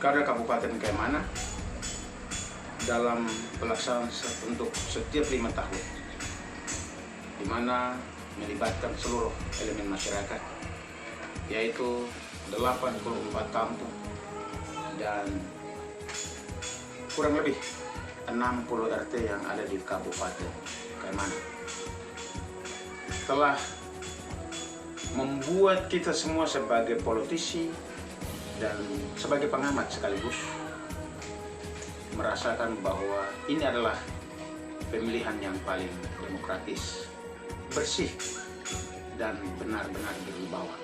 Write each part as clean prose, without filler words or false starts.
Pilkada Kabupaten Kaimana dalam pelaksanaan untuk setiap 5 tahun, di mana melibatkan seluruh elemen masyarakat, yaitu 84 kampung dan kurang lebih 60 RT yang ada di Kabupaten Kaimana. Telah membuat kita semua sebagai politisi dan sebagai pengamat sekaligus merasakan bahwa ini adalah pemilihan yang paling demokratis, bersih, dan benar-benar berwibawa.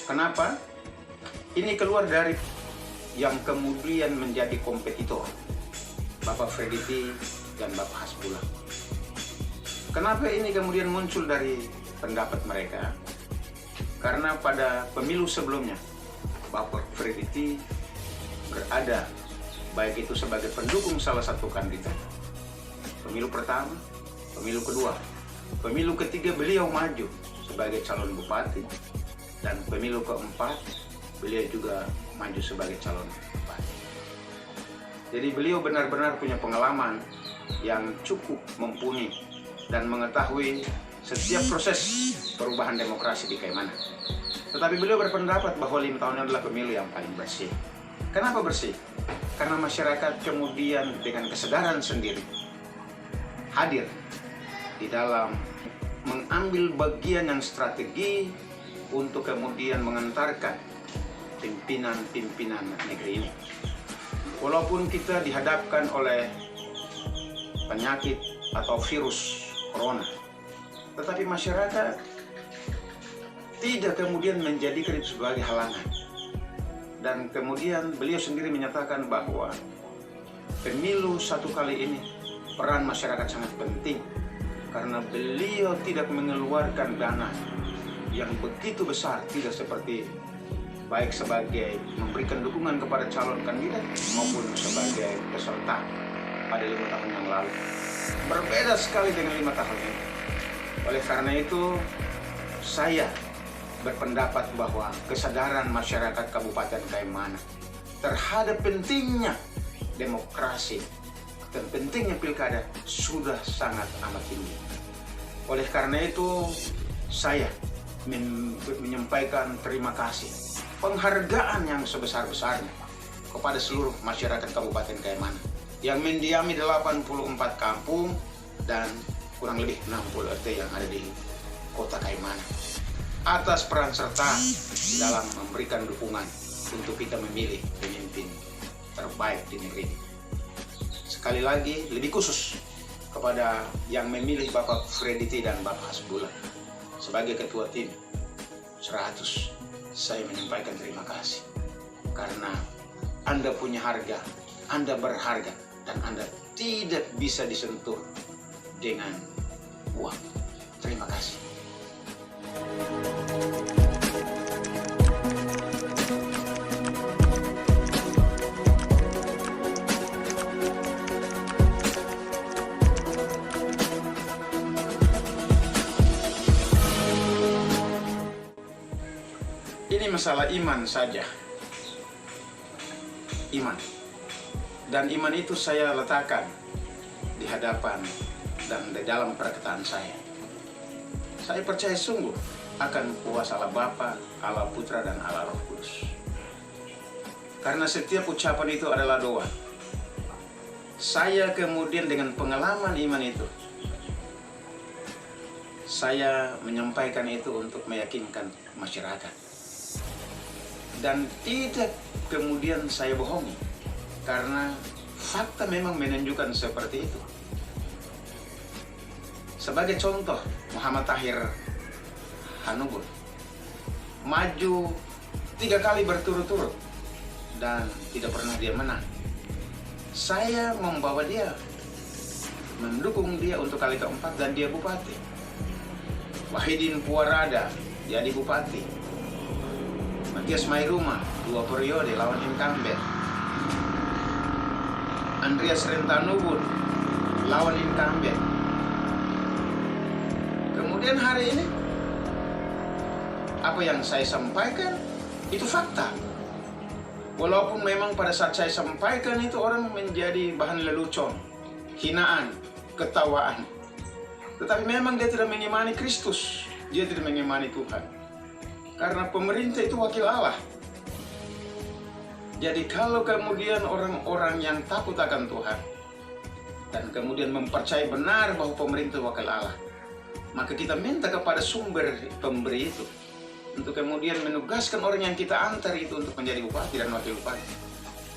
Kenapa? Ini keluar dari yang kemudian menjadi kompetitor, Bapak Freddy dan Bapak Hasbullah. Kenapa ini kemudian muncul dari pendapat mereka? Karena pada pemilu sebelumnya, Bapak Freddy berada baik itu sebagai pendukung salah satu kandidat. Pemilu pertama, pemilu kedua, pemilu ketiga beliau maju sebagai calon bupati, dan pemilu keempat beliau juga maju sebagai calon bupati. Jadi beliau benar-benar punya pengalaman yang cukup mumpuni dan mengetahui setiap proses perubahan demokrasi di Kaimana. Tetapi beliau berpendapat bahwa 5 tahun adalah pemilu yang paling bersih. Kenapa bersih? Karena masyarakat kemudian dengan kesadaran sendiri hadir di dalam mengambil bagian yang strategi untuk kemudian mengantarkan pimpinan-pimpinan negeri ini. Walaupun kita dihadapkan oleh penyakit atau virus corona, tetapi masyarakat tidak kemudian menjadikan itu sebagai halangan. Dan kemudian beliau sendiri menyatakan bahwa pemilu satu kali ini peran masyarakat sangat penting, karena beliau tidak mengeluarkan dana yang begitu besar, tidak seperti baik sebagai memberikan dukungan kepada calon kandidat maupun sebagai peserta pada 5 tahun yang lalu. Berbeda sekali dengan 5 tahun ini. Oleh karena itu, saya berpendapat bahwa kesadaran masyarakat Kabupaten Kaimana terhadap pentingnya demokrasi dan pentingnya pilkada sudah sangat amat tinggi. Oleh karena itu, saya menyampaikan terima kasih, penghargaan yang sebesar-besarnya kepada seluruh masyarakat Kabupaten Kaimana yang mendiami 84 kampung dan kurang lebih 60 RT yang ada di kota Kaimana, atas peran serta dalam memberikan dukungan untuk kita memilih pemimpin terbaik di negeri ini. Sekali lagi, lebih khusus kepada yang memilih Bapak Freddy dan Bapak Hasbullah sebagai ketua tim 100, saya menyampaikan terima kasih, karena Anda punya harga, Anda berharga, dan Anda tidak bisa disentuh dengan uang. Terima kasih. Ini masalah iman saja. Iman. Dan iman itu saya letakkan di hadapan dan di dalam perkataan saya. Saya percaya sungguh akan kuasa Allah Bapa, Allah Putra, dan Allah Roh Kudus. Karena setiap ucapan itu adalah doa. Saya kemudian dengan pengalaman iman itu, saya menyampaikan itu untuk meyakinkan masyarakat. Dan tidak kemudian saya bohongi, karena fakta memang menunjukkan seperti itu. Sebagai contoh, Muhammad Tahir Hanubun maju 3 kali berturut-turut dan tidak pernah dia menang. Saya membawa dia, mendukung dia untuk kali keempat, dan dia bupati. Wahidin Puarada jadi bupati. Matias Mairuma 2 periode lawan incumbent. Andreas Rentanubun lawan incumbent. Kemudian hari ini, apa yang saya sampaikan itu fakta. Walaupun memang pada saat saya sampaikan itu orang menjadi bahan lelucon, hinaan, ketawaan. Tetapi memang dia tidak mengimani Kristus, dia tidak mengimani Tuhan. Karena pemerintah itu wakil Allah. Jadi kalau kemudian orang-orang yang takut akan Tuhan dan kemudian mempercayai benar bahwa pemerintah wakil Allah, maka kita minta kepada sumber pemberi itu untuk kemudian menugaskan orang yang kita antar itu untuk menjadi bupati dan wakil bupati.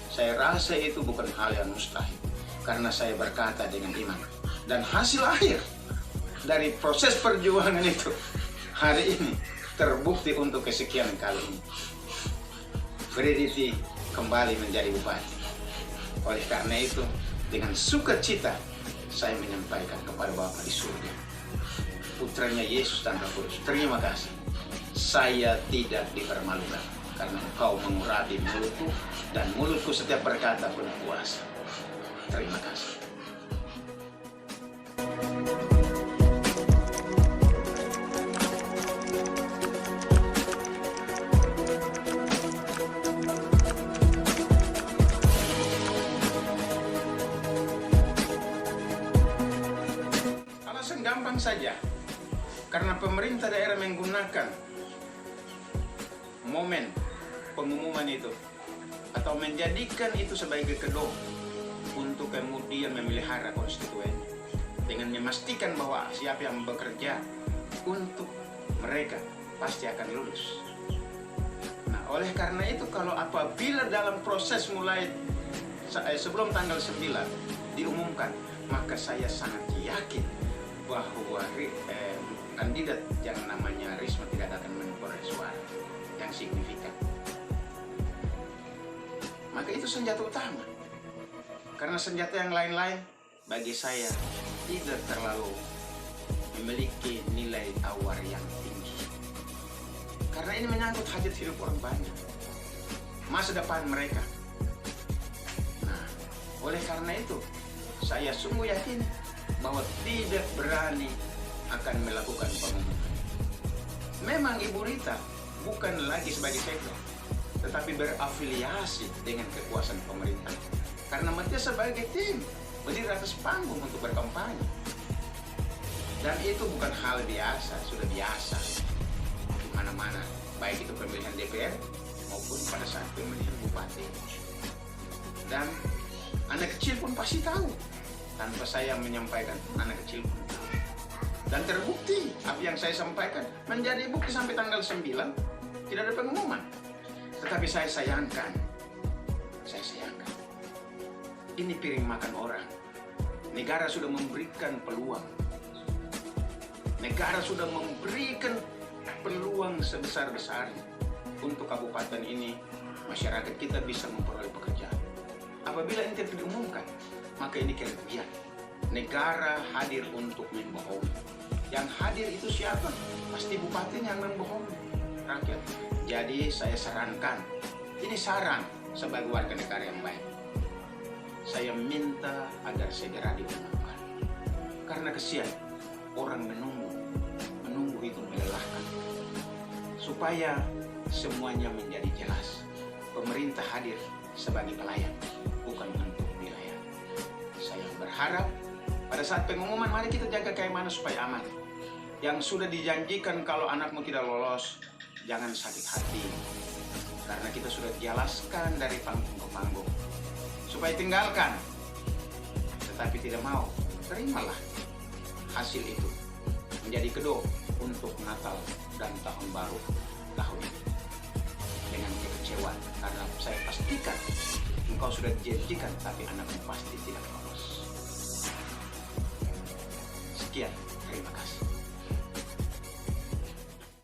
Saya rasa itu bukan hal yang mustahil, karena saya berkata dengan iman. Dan hasil akhir dari proses perjuangan itu hari ini terbukti untuk kesekian kali ini. Freddy kembali menjadi bupati. Oleh karena itu, dengan sukacita saya menyampaikan kepada Bapa di surga, putranya Yesus dan Roh Kudus, terima kasih. Saya tidak dipermalukan karena Engkau mengurapi mulutku dan mulutku setiap berkata penuh kuasa. Terima kasih. Alasan gampang saja, karena pemerintah daerah menggunakan momen pengumuman itu atau menjadikan itu sebagai kedok untuk kemudian memelihara konstituen dengan memastikan bahwa siapa yang bekerja untuk mereka pasti akan lulus. Nah, oleh karena itu kalau apabila dalam proses mulai sebelum tanggal 9 diumumkan, maka saya sangat yakin bahwa kandidat yang namanya Risma tidak akan memperoleh suara yang signifikan. Maka itu senjata utama. Karena senjata yang lain-lain bagi saya tidak terlalu memiliki nilai tawar yang tinggi. Karena ini menyangkut hajat hidup orang banyak, masa depan mereka. Nah, oleh karena itu saya sungguh yakin bahwa tidak berani akan melakukan pengumuman. Memang Ibu Rita bukan lagi sebagai sektor, tetapi berafiliasi dengan kekuasaan pemerintah. Karena Matias sebagai tim berdiri atas panggung untuk berkampanye. Dan itu bukan hal biasa, sudah biasa di mana-mana, baik itu pemilihan DPR maupun pada saat pemilihan bupati. Dan anak kecil pun pasti tahu, tanpa saya menyampaikan, anak kecil pun tahu. Dan terbukti apa yang saya sampaikan menjadi bukti sampai tanggal 9 tidak ada pengumuman. Tetapi saya sayangkan, ini piring makan orang. Negara sudah memberikan peluang. Negara sudah memberikan peluang sebesar-besarnya untuk kabupaten ini, masyarakat kita bisa memperoleh pekerjaan. Apabila ini tidak diumumkan, maka ini kerugian. Negara hadir untuk membohongi. Yang hadir itu siapa? Pasti bupatinya yang membohongi rakyat. Jadi saya sarankan, ini saran sebagai warga negara yang baik, saya minta agar segera diumumkan. Karena kesian, orang menunggu itu melelahkan. Supaya semuanya menjadi jelas, pemerintah hadir sebagai pelayan, bukan untuk wilayah. Saya berharap pada saat pengumuman, mari kita jaga keamanan supaya aman. Yang sudah dijanjikan kalau anakmu tidak lolos, jangan sakit hati. Karena kita sudah jelaskan dari panggung ke panggung. Supaya tinggalkan. Tetapi tidak mau, terimalah hasil itu. Menjadi kedok untuk Natal dan Tahun Baru tahun ini. Dengan kekecewaan. Karena saya pastikan, engkau sudah dijanjikan, tapi anakmu pasti tidak lolos. Sekian, terima kasih.